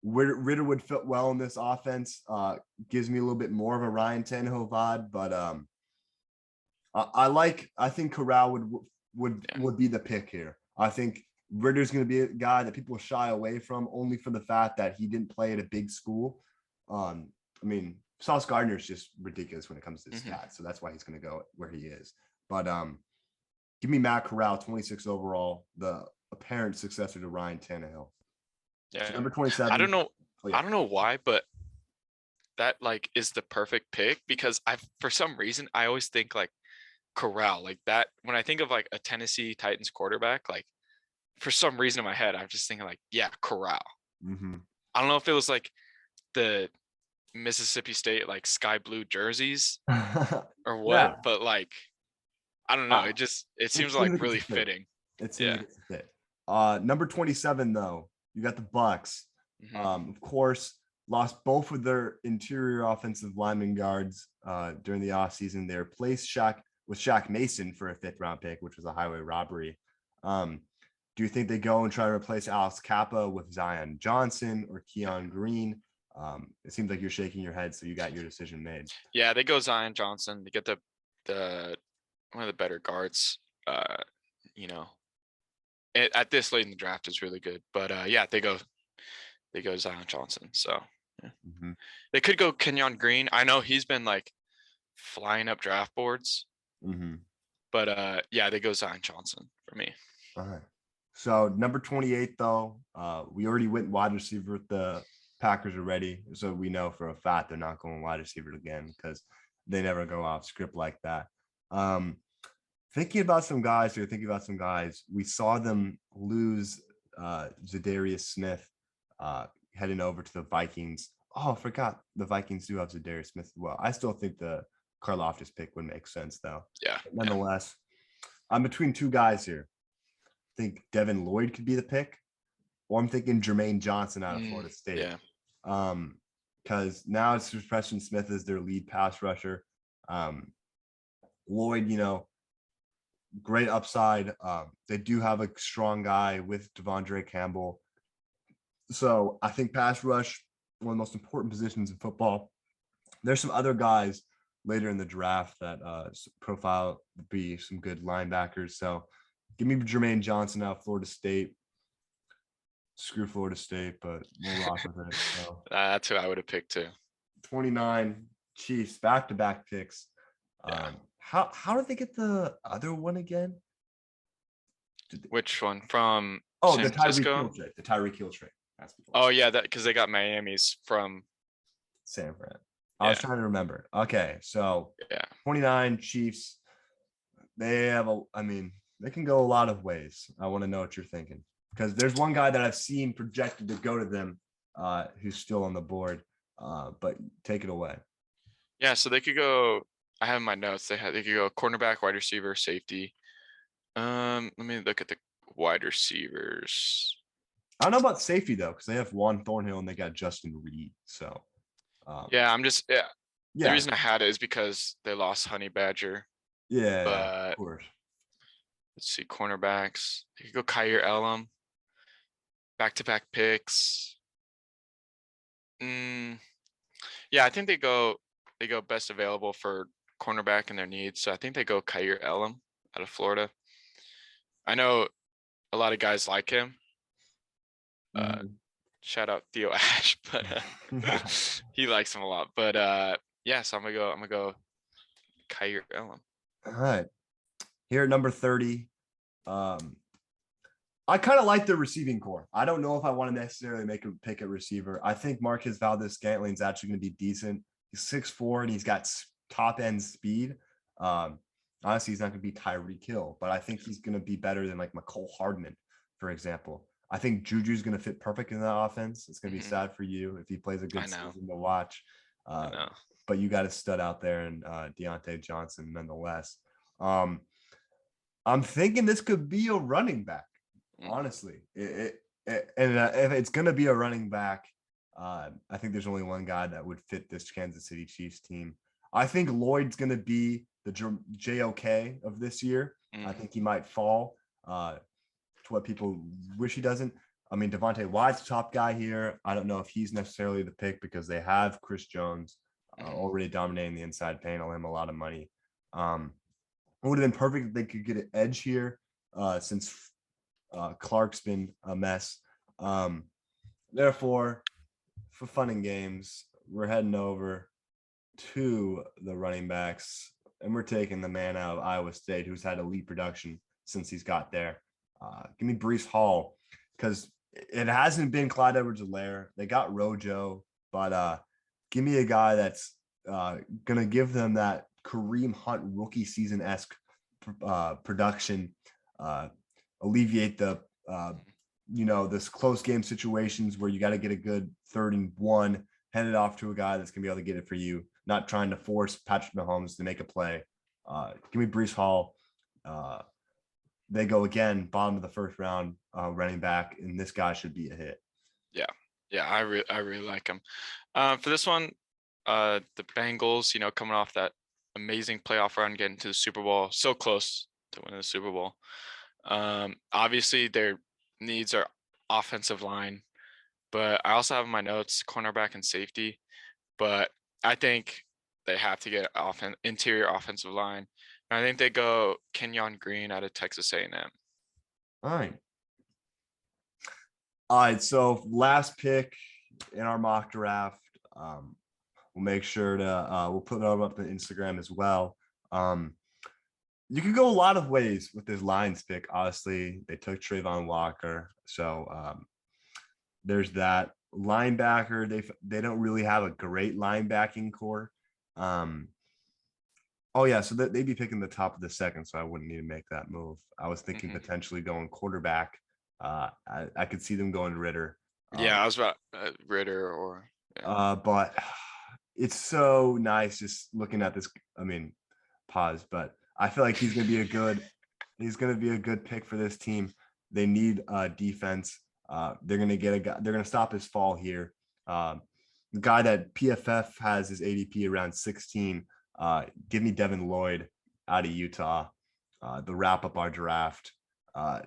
Ritter would fit well in this offense. Gives me a little bit more of a Ryan Tannehill vibe, but I think Corral would be the pick here. I think Ritter's going to be a guy that people shy away from only for the fact that he didn't play at a big school. I mean, Sauce Gardner is just ridiculous when it comes to his stats, so that's why he's going to go where he is. But give me Matt Corral, 26 overall, the apparent successor to Ryan Tannehill. Yeah. So number 27. I don't know. Oh, yeah. I don't know why, but that like is the perfect pick because for some reason I always think like Corral, like that when I think of like a Tennessee Titans quarterback, like for some reason in my head, I'm just thinking like, yeah, Corral. Mm-hmm. I don't know if it was like the Mississippi State like sky blue jerseys or what, Yeah. but like I don't know. It seems like really fitting. It's Yeah. fit. Number 27 though, you got the Bucks. Of course, lost both of their interior offensive lineman guards during the offseason. They replaced Shaq Mason for a 5th round pick, which was a highway robbery. Do you think they go and try to replace Alex Kappa with Zion Johnson or Keon Green? It seems like you're shaking your head, so you got your decision made. Yeah, they go Zion Johnson. They get the one of the better guards. You know, at this late in the draft is really good. But yeah, they go Zion Johnson. So yeah. They could go Kenyon Green. I know he's been like flying up draft boards. But yeah, they go Zion Johnson for me. All right. So number 28 though, we already went wide receiver with the Packers already, so we know for a fact they're not going wide receiver again because they never go off script like that. Thinking about some guys, we saw them lose Zadarius Smith heading over to the Vikings. Oh, I forgot the Vikings do have Zadarius Smith as well. I still think the Karlaftis pick would make sense though. Yeah. But nonetheless, I'm between two guys here. I think Devin Lloyd could be the pick, or I'm thinking Jermaine Johnson out of Florida State. Yeah. Because now it's Preston Smith as their lead pass rusher. Lloyd, great upside. They do have a strong guy with Devondre Campbell. So I think pass rush, one of the most important positions in football. There's some other guys later in the draft that profile be some good linebackers. So give me Jermaine Johnson out of Florida State. Screw Florida State, but we'll rock with it. So. That's who I would have picked too. 29 Chiefs, back-to-back picks. Yeah. How did they get the other one again? Which one from? Oh, San the Francisco? The Tyreek Hill trade. Oh yeah, that because they got Miami's from San Fran. I was trying to remember. Okay, so yeah, 29 Chiefs. They have they can go a lot of ways. I want to know what you're thinking because there's one guy that I've seen projected to go to them who's still on the board. But take it away. Yeah, so they could go. I have my notes. They could go cornerback, wide receiver, safety. Let me look at the wide receivers. I don't know about safety though, because they have Juan Thornhill and they got Justin Reed. So yeah, The reason I had it is because they lost Honey Badger. Yeah, of But course. let's see, cornerbacks. You could go Kyer Elam, back-to-back picks. Mm, yeah, I think they go best available for cornerback and their needs. So I think they go Kyer Elam out of Florida. I know a lot of guys like him. Uh, Mhm. shout out Theo Ash, but he likes him a lot. But yeah, so I'm gonna go Kyer Elam. All right. Here at number 30, um, I kind of like the receiving core. I don't know if I want to necessarily make a pick at receiver. I think Marquez Valdez-Scantling is actually going to be decent. He's 6'4" and he's got top end speed. Um, Honestly, he's not going to be Tyreek Hill, but I think he's going to be better than like McCole Hardman, for example. I think Juju's going to fit perfect in that offense. It's going to be Hmm. sad for you if he plays a I good know, season to watch. I Uh, know. but you got a stud out there in Deontay Johnson nonetheless. Um, I'm thinking this could be a running back. Mm. Honestly, and if it's going to be a running back, I think there's only one guy that would fit this Kansas City Chiefs team. I think Lloyd's going to be the JOK of this year. I Mm. think he might fall to what people wish he doesn't. I mean, Devontae Wyatt's the top guy here. I don't know if he's necessarily the pick because they have Chris Jones Mhm. already dominating the inside, paying him a lot of money. It would have been perfect if they could get an edge here since Clark's been a mess. Um, Therefore, for fun and games, we're heading over to the running backs, and we're taking the man out of Iowa State who's had elite production since he's got there. Give me Brees Hall because it hasn't been Clyde Edwards-Helaire. They got Rojo, but give me a guy that's going to give them that Kareem Hunt rookie season esque production, uh, alleviate the this close game situations where you got to get a good 3rd and 1, hand it off to a guy that's gonna be able to get it for you, not trying to force Patrick Mahomes to make a play. Give me Brees Hall. Uh, they go again, bottom of the 1st round, running back, and this guy should be a hit. Yeah, yeah, I really like him. For this one, the Bengals, coming off that amazing playoff run, getting to the Super Bowl, so close to winning the Super Bowl. Obviously, their needs are offensive line, but I also have in my notes cornerback and safety. But I think they have to get interior offensive line. And I think they go Kenyon Green out of Texas A&M. All right. All right. So last pick in our mock draft. We'll make sure to we'll put it up on Instagram as well. You can go a lot of ways with this Lions pick. Honestly, they took Trayvon Walker, so there's that linebacker. They don't really have a great linebacking core. Um, oh yeah, so they'd be picking the top of the 2nd, so I wouldn't need to make that move. I was thinking Hmm. potentially going quarterback. I could see them going Ritter. Yeah, I was about Ritter or yeah. But it's so nice just looking at this. I mean, pause, but I feel like he's gonna be a good pick for this team. They need defense. They're gonna get a guy. They're gonna stop his fall here. The guy that PFF has his ADP around 16. Give me Devin Lloyd out of Utah. The wrap up our draft.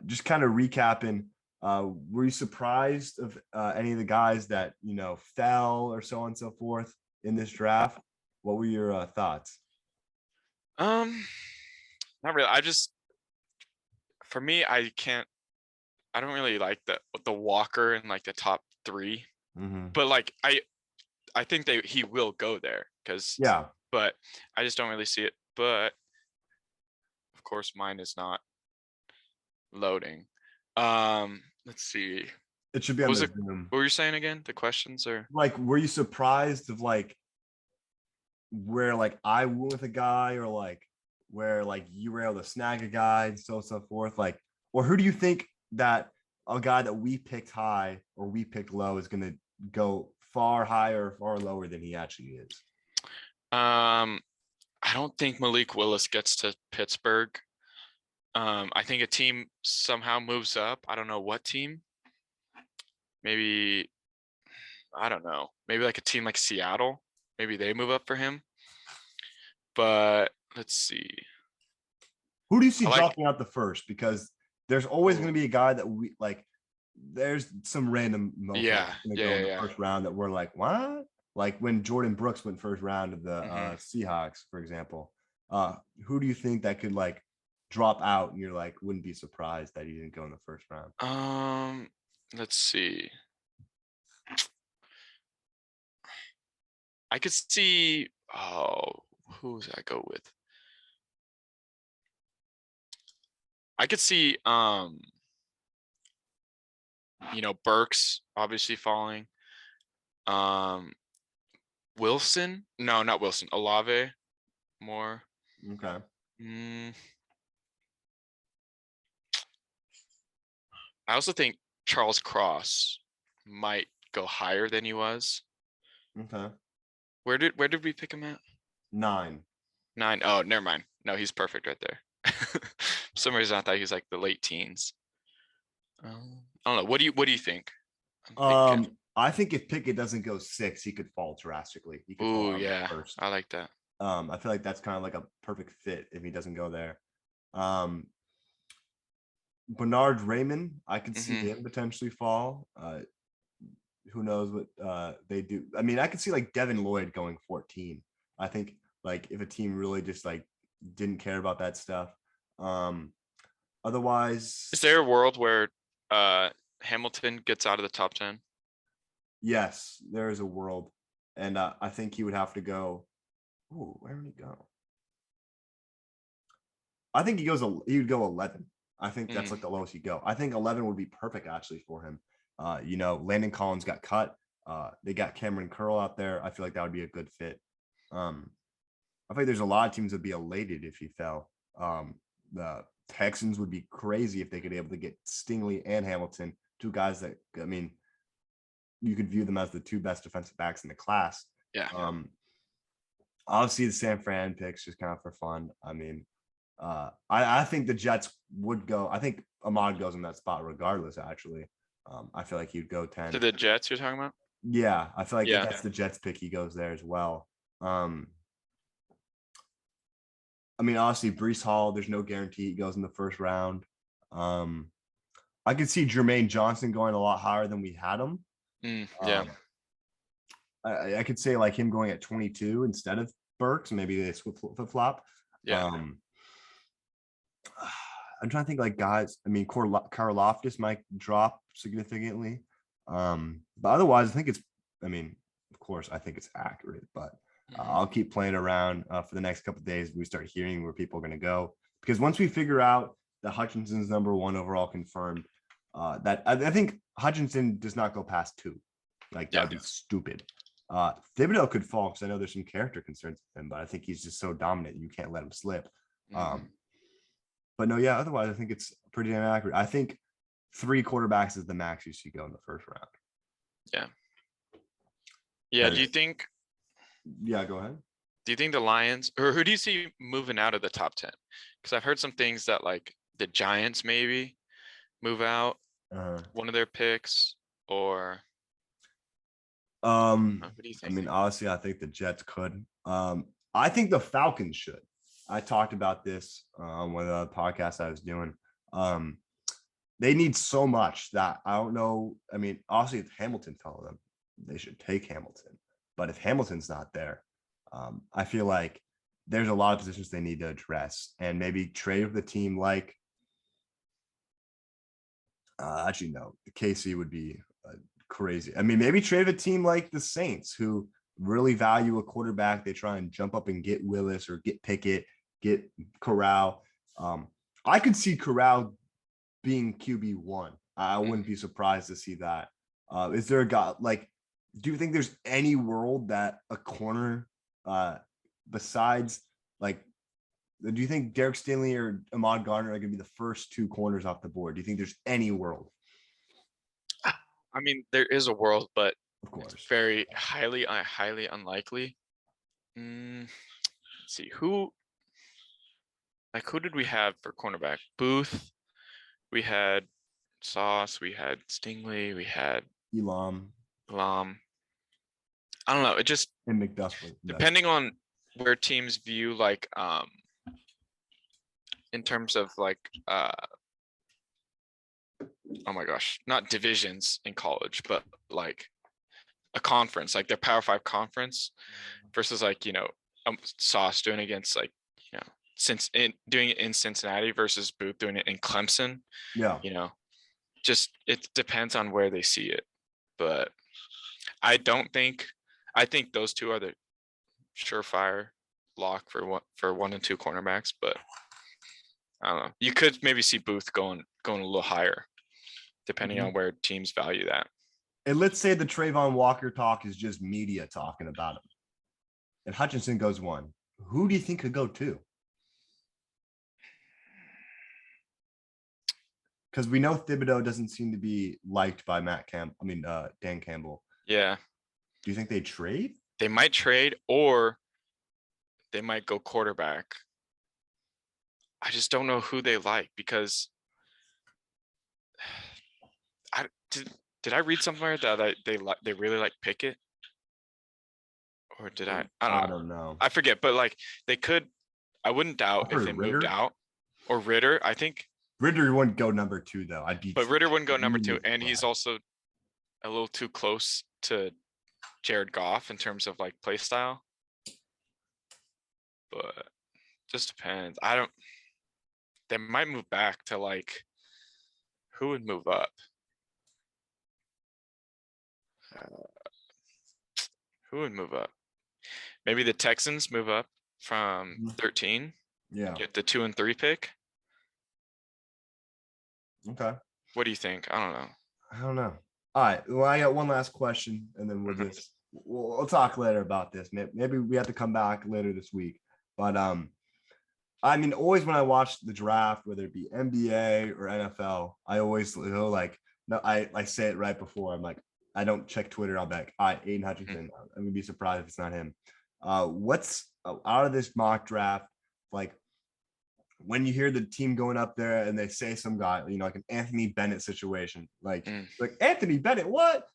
Just kind of recapping. Were you surprised of any of the guys that fell or so on and so forth in this draft? What were your thoughts? Um, Not really. For me, I don't really like the Walker in like the top 3, Mm-hmm. but like I think he will go there Yeah, but I just don't really see it. But of course, mine is not loading. Let's see. it should be What on was the it? Zoom. What were you saying again? The questions are. Like, were you surprised of like where like I went with a guy, or like where like you were able to snag a guy and so forth? Like, or who do you think that a guy that we picked high or we picked low is going to go far higher or far lower than he actually is? Um, I don't think Malik Willis gets to Pittsburgh. I think a team somehow moves up. I don't know what team. Maybe I don't know. Maybe like a team like Seattle. Maybe they move up for him. But let's see. Who do you see I like. dropping out the first? Because there's always going to Ooh. be a guy that we like. There's some random mofo Yeah, going to yeah, go in yeah, the yeah. first round that we're like, what? Like when Jordan Brooks went first round of the Mhm. Seahawks, for example. Who do you think that could like drop out and you're like, wouldn't be surprised that he didn't go in the first round? Let's see. I could see. Oh, who does I go with? I could see. Burks obviously falling. Um, Wilson? No, not Wilson. Olave more. Okay. Mm, I also think Charles Cross might go higher than he was. Okay. Where did we pick him at? 9. 9. Oh, never mind. No, he's perfect right there. For some reason I thought he was like the late teens. I don't know. What do you think? I'm thinking. I think if Pickett doesn't go 6, he could fall drastically. He could fall Ooh, out of the yeah. first. I like that. I feel like that's kind of like a perfect fit if he doesn't go there. Bernard Raymond, I could see Hmm. him potentially fall. Who knows what they do? I mean, I could see like Devin Lloyd going 14. I think like if a team really just like didn't care about that stuff. Otherwise, Is there a world where Hamilton gets out of the top 10? yes, there is a world, and I think he would have to go. Ooh, where would he go? I think he would go 11. I think that's like the lowest he'd go. I think 11 would be perfect actually for him. Landon Collins got cut. They got Cameron Curl out there. I feel like that would be a good fit. I think there's a lot of teams that would be elated if he fell. The Texans would be crazy if they could be able to get Stingley and Hamilton, two guys that, I mean, you could view them as the two best defensive backs in the class. Yeah. Obviously, the San Fran picks just kind of for fun. I mean, I think the Jets would go. I think Ahmad goes in that spot regardless. Actually, I feel like he'd go 10. To the Jets you're talking about? Yeah, I feel like if Yeah. that's the Jets pick, he goes there as well. I mean, honestly, Brees Hall, there's no guarantee he goes in the first round. I could see Jermaine Johnson going a lot higher than we had him. Yeah. I could say like him going at 22 instead of Burks. Maybe they flip flop. Yeah. I'm trying to think like guys. I mean, Karloftis might drop significantly. But otherwise, I think it's. I mean, of course, I think it's accurate, but I'll keep playing around for the next couple of days. We start hearing where people are going to go because once we figure out that Hutchinson's number 1 overall confirmed, that I think Hutchinson does not go past 2. Like that would be stupid. Thibodeau could fall because I know there's some character concerns with him, but I think he's just so dominant you can't let him slip. But no, yeah. Otherwise, I think it's pretty damn accurate. I think 3 quarterbacks is the max you see go in the first round. Yeah. Yeah. Do you think? Yeah, go ahead. Do you think the Lions, or who do you see moving out of the top 10? Because I've heard some things that like the Giants maybe move out one of their picks, or what do you I think? mean, honestly, I think the Jets could. I think the Falcons should. I talked about this on one of the podcasts I was doing. They need so much that I don't know. I mean, obviously, if Hamilton fell them, they should take Hamilton. But if Hamilton's not there, I feel like there's a lot of positions they need to address and maybe trade with the team like. Actually, no, the KC would be crazy. I mean, maybe trade a team like the Saints who really value a quarterback. They try and jump up and get Willis or get Pickett, get Corral. I could see Corral being QB1. I wouldn't be surprised to see that. Is there a guy like, do you think there's any world that a corner besides like, do you think Derek Stingley or Ahmad Gardner are going to be the first 2 corners off the board? Do you think there's any world? I mean, there is a world, but Of course, it's very highly unlikely. Let's see who did we have for cornerback? Booth. We had Sauce. We had Stingley. We had Elam. I don't know. It just And McDuffie. depending on where teams view like in terms of like oh my gosh, not divisions in college, but like a conference, like their Power Five conference versus like, Sauce doing it against like, doing it in Cincinnati versus Booth doing it in Clemson. Yeah. Just it depends on where they see it. But I think those two are the surefire lock for one and two cornerbacks, but I don't know. You could maybe see Booth going a little higher, depending on where teams value that. And let's say the Trayvon Walker talk is just media talking about him. And Hutchinson goes 1. Who do you think could go 2? Because we know Thibodeau doesn't seem to be liked by Dan Campbell. Yeah. Do you think they trade? They might trade, or they might go quarterback. I just don't know who they like, because did I read somewhere that they really like Pickett? Or did I? I don't know. I forget, but like they could. I wouldn't doubt if they moved out. Or Ritter. I think Ritter wouldn't go number 2 though. But Ritter wouldn't go number 2, and he's also a little too close to Jared Goff in terms of like play style. But just depends. They might move back to like, who would move up? Who would move up? Maybe the Texans move up from 13. Yeah. Get the 2 and 3 pick. Okay. What do you think? I don't know. All right. Well, I got one last question, and then we'll talk later about this. Maybe we have to come back later this week. But always when I watch the draft, whether it be NBA or NFL, I always I say it right before. I'm like, I don't check Twitter. I'm like, all right, Aiden Hutchinson. I'm gonna be surprised if it's not him. What's out of this mock draft, like when you hear the team going up there and they say some guy, like an Anthony Bennett situation, like Anthony Bennett, what?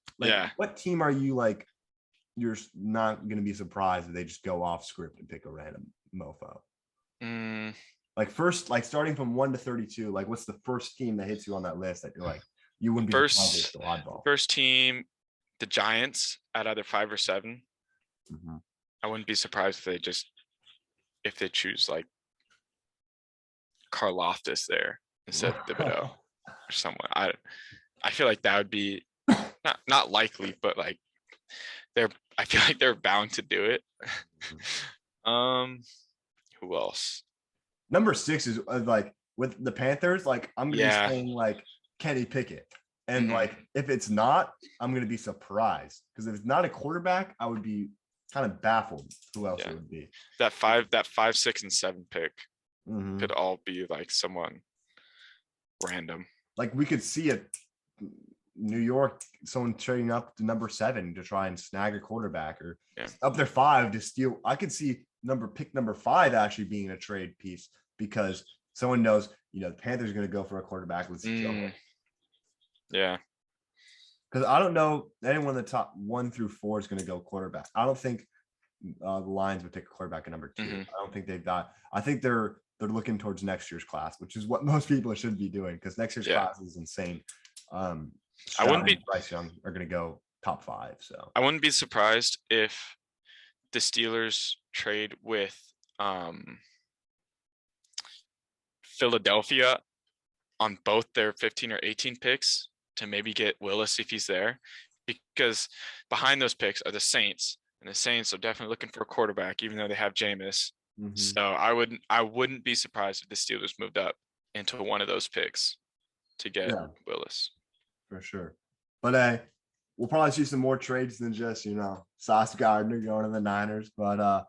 What team are you like? You're not gonna be surprised if they just go off script and pick a random mofo. Like first, like starting from 1 to 32, like what's the first team that hits you on that list that you're like, you wouldn't be oddball? First team, the Giants at either 5 or 7. I wouldn't be surprised if they choose like Karlaftis there instead of Thibodeau or someone. I feel like that would be not likely, but like I feel like they're bound to do it. Who else? Number 6 is like with the Panthers. Like I'm gonna be saying like Kenny Pickett, and like if it's not, I'm gonna be surprised, because if it's not a quarterback, I would be kind of baffled who else it would be. That 5, 6, and 7 pick could all be like someone random. Like we could see it. New York, someone trading up to number 7 to try and snag a quarterback, or up there 5 to steal. I could see pick number 5 actually being a trade piece, because someone knows, the Panthers are going to go for a quarterback. Let's go. Yeah. Because I don't know anyone in the top 1 through 4 is going to go quarterback. I don't think the Lions would take a quarterback at number 2. I don't think they've got. I think they're looking towards next year's class, which is what most people should be doing, because next year's class is insane. I wouldn't be. Bryce Young are going to go top 5. So I wouldn't be surprised if the Steelers trade with Philadelphia on both their 15 or 18 picks to maybe get Willis if he's there, because behind those picks are the Saints, and the Saints are definitely looking for a quarterback, even though they have Jameis. So I wouldn't be surprised if the Steelers moved up into one of those picks to get Willis. For sure. But we'll probably see some more trades than just, Sauce Gardner going to the Niners. But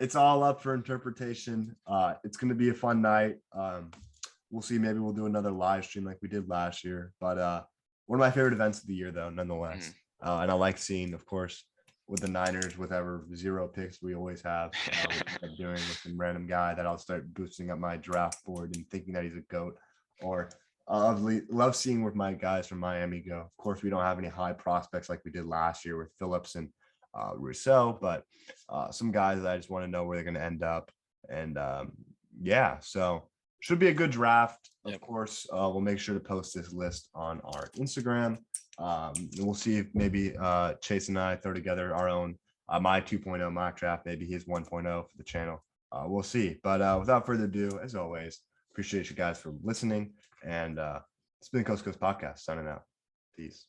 it's all up for interpretation. It's going to be a fun night. We'll see. Maybe we'll do another live stream like we did last year. But one of my favorite events of the year, though, nonetheless. And I like seeing, of course, with the Niners, whatever 0 picks we always have, what doing with some random guy that I'll start boosting up my draft board and thinking that he's a GOAT. Or I love seeing where my guys from Miami go. Of course, we don't have any high prospects like we did last year with Phillips and Rousseau, but some guys that I just want to know where they're going to end up. And so should be a good draft. Of Yep. course, we'll make sure to post this list on our Instagram. And we'll see if maybe Chase and I throw together our own my 2.0 mock draft, maybe his 1.0 for the channel. We'll see. But without further ado, as always, appreciate you guys for listening. And it's been Coast to Coast Podcast signing out. Peace.